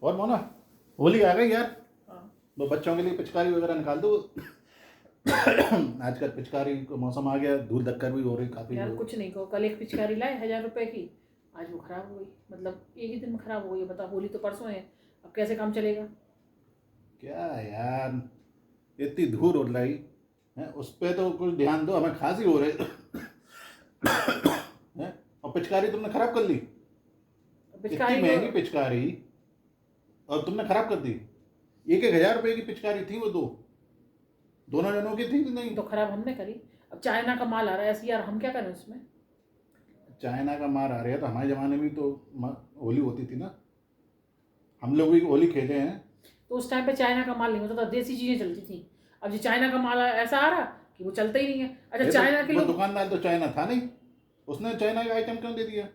और मोना, होली आ गई यार, हाँ। वो बच्चों के लिए पिचकारी वगैरह निकाल दो। आजकल पिचकारी का मौसम आ गया, धूल धक्कर भी हो रही काफी। यार कुछ नहीं कहो, कल एक पिचकारी लाए 1000 रुपए की, आज वो खराब हो गई। मतलब एक ही दिन में खराब हो गई। बता, होली तो परसों है, अब कैसे काम चलेगा? क्या यार, इतनी धूल उड़ रही है, उस पे तो कुछ ध्यान दो, हमें खांसी हो रही है। और पिचकारी तुमने खराब कर ली, इतनी पिचकारी महंगी को पिचकारी और तुमने खराब कर दी। 1000 रुपए की पिचकारी थी वो, दोनों जनों की थी कि नहीं? तो खराब हमने करी। अब चाइना का माल आ रहा है ऐसे, यार हम क्या करें उसमें? चाइना का मार आ रहा है तो हमारे ज़माने में तो होली होती थी ना, हम लोग भी होली खेले हैं। तो उस टाइम पे चाइना का माल नहीं होता था, देसी चीजें चलती थी। अब जो चाइना का माल ऐसा आ रहा कि वो चलता ही नहीं है। अच्छा, चाइना के वो लोग दुकानदार तो चाइना था नहीं, उसने चाइना का आइटम क्यों दे दिया?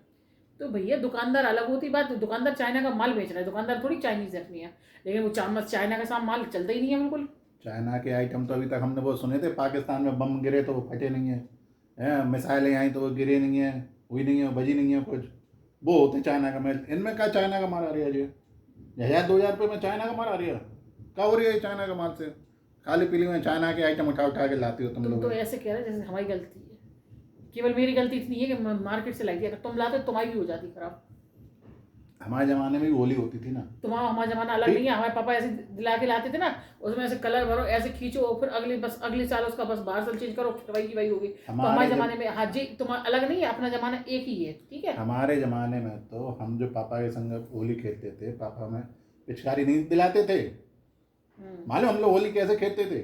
तो भैया दुकानदार अलग होती बात, दुकानदार चाइना का माल बेच रहा है, दुकानदार थोड़ी चाइनीज अपनी है। लेकिन वो चाइना का सामान माल चलता ही नहीं है बिल्कुल। चाइना के आइटम तो अभी तक हमने वो सुने थे, पाकिस्तान में बम गिरे तो वो फटे नहीं है, मिसाइलें आई तो वो गिरे नहीं है, हुई नहीं है, बजी नहीं है कुछ, वो होते चाइना का माल। इनमें क्या चाइना का माल आ रहा है जी? 1000-2000 रुपये में चाइना का माल आ रहा है? क्या हो रही है चाइना का माल से? खाली पीली में चाइना के आइटम उठा उठा के लाती हो तुम तुम लोग। तो ऐसे कह रहे जैसे हमारी गलती है। केवल मेरी गलती इतनी है कि मार्केट से लाई थी, अगर तुम लाते तो तुम्हारी भी हो जाती खराब। हमारे ज़माने में भी होली होती थी ना। तुम्हारा हमारा जमाना अलग ठीक। नहीं है। हमारे पापा ऐसे दिला के लाते थे ना, उसमें ऐसे कलर भरो, ऐसे खींचो, फिर अगले साल उसका बस बाहर से चेंज करो, वही की वही होगी। तो हमारे जमाने में हाँ जी, तुम्हारा अलग नहीं है, अपना जमाना एक ही है, ठीक है। हमारे ज़माने में तो हम जो पापा के संग होली खेलते थे, पापा हमें पिचकारी नहीं दिलाते थे। मालूम हम लोग होली कैसे खेलते थे?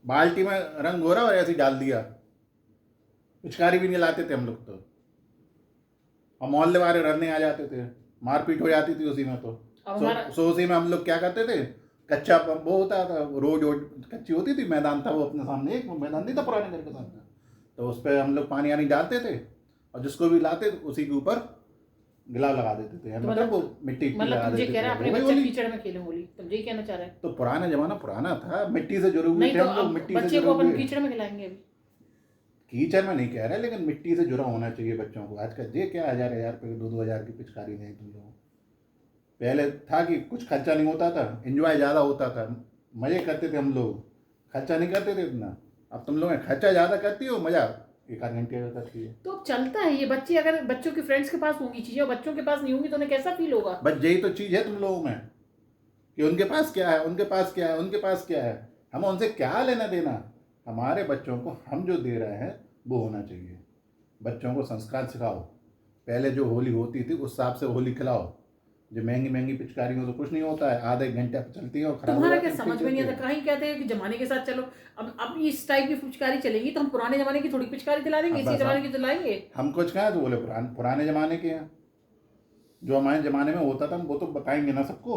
बाल्टी में रंग घोरा और ऐसे ही डाल दिया, पिचकारी भी नहीं लाते थे हम लोग तो। और मोहल्ले वाले रड़ने आ जाते थे, मारपीट हो जाती थी उसी में। तो सो उसी में हम लोग क्या करते थे, कच्चा वो होता था, रोड कच्ची होती थी, मैदान था वो अपने सामने, एक मैदान नहीं था पुराने घर के सामने, तो उस पर हम लोग पानी आनी डालते थे और जिसको भी लाते उसी के ऊपर गुलाब लगा देते थे, तो मतलब वो मिट्टी मतलब तुम ये कह रहे हैं अपने बच्चे कीचड़ में खेले होली, तुम यही कहना चाह रहे हैं? तो पुराना जमाना पुराना था, मिट्टी से जुड़े हुए नहीं थे तो हम लोग, अब मिट्टी से बच्चे जुड़े को अपन हुए। कीचड़ में खिलाएंगे अभी? कीचड़ में नहीं कह रहे, लेकिन मिट्टी से जुड़ा होना चाहिए बच्चों को। आजकल ये क्या 1000-1000 रुपये की 2-2 हज़ार की पिचकारी नहीं तुम लोग। पहले था कि कुछ खर्चा नहीं होता था, एंजॉय ज़्यादा होता था, मज़े करते थे हम लोग, खर्चा नहीं करते थे इतना। अब तुम लोग खर्चा ज़्यादा करती हो, मज़ा 1 आध घंटे का करती है। तो अब चलता है ये। बच्चे अगर बच्चों के फ्रेंड्स के पास होंगी चीजें और बच्चों के पास नहीं होंगी तो उन्हें कैसा फील होगा? बस यही तो चीज़ है तुम लोगों में, कि उनके पास क्या है, उनके पास क्या है, उनके पास क्या है, हम उनसे क्या लेना देना। हमारे बच्चों को हम जो दे रहे हैं वो होना चाहिए। बच्चों को संस्कार सिखाओ, पहले जो होली होती थी उस हिसाब से होली खिलाओ। जो महंगी महंगी पिचकारियों तो कुछ नहीं होता है, आधे घंटे चलती है और खराब हो तुम्हारा जाती क्या है, समझ में नहीं आता? कहीं कहते हैं कि जमाने के साथ चलो। अब इस टाइप की पिचकारी चलेगी तो हम पुराने जमाने की थोड़ी पिचकारी दिला देंगे, इसी जमाने की दिलाएंगे। हम कुछ कहें तो बोले पुराने जमाने के हैं, जो हमारे जमाने में होता था वो तो बताएंगे ना सबको,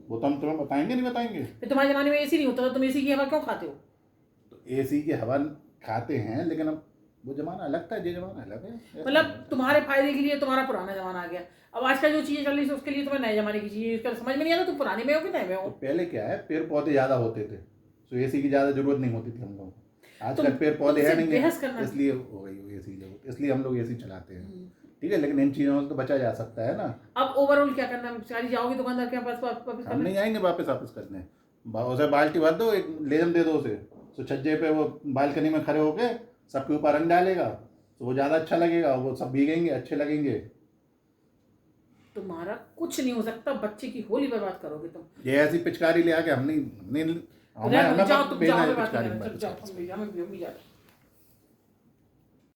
वो तो हम तुम्हें बताएंगे नहीं बताएंगे। फिर तुम्हारे जमाने में एसी नहीं होता था, तुम एसी की हवा क्यों खाते हो? तो एसी की हवा खाते हैं, लेकिन अब वो जमाना अलग था, ये जमाना अलग है। मतलब तुम्हारे फायदे के लिए तुम्हारा पुराना जमाना आ गया, अब आजकल जो चीजें चल रही है उसके लिए तुम्हें नए जमाने की चीजें। इसका समझ में नहीं आता तुम पुराने में हो कि नए में तो हो। पहले क्या है, पेड़ पौधे ज़्यादा होते थे, तो एसी की ज़्यादा जरूरत नहीं होती थी हम लोग। आजकल पेड़ पौधे है नहीं है, इसलिए हो गई एसी जरूरत, इसलिए हम लोग एसी चलाते हैं। ठीक है, लेकिन इन चीज़ों से तो बचा जा सकता है ना। अब ओवरऑल क्या करना है? सारी जाओगे दुकानदार के पास वापस हम नहीं जाएंगे वापस करने, उसे बाल्टी भर दो, एक लेजम दे दो उसे, तो छज्जे पे वो बालकनी में खड़े होके सबके ऊपर रंग डालेगा, तो वो ज़्यादा अच्छा लगेगा, वो सब भीगेंगे, अच्छे लगेंगे। तुम्हारा कुछ नहीं हो सकता, बच्चे की होली बर्बाद करोगे तुम। ये ऐसी पिचकारी ले आके हम नहीं, जाओ तुम, जाओ, पिचकारी। जाओ,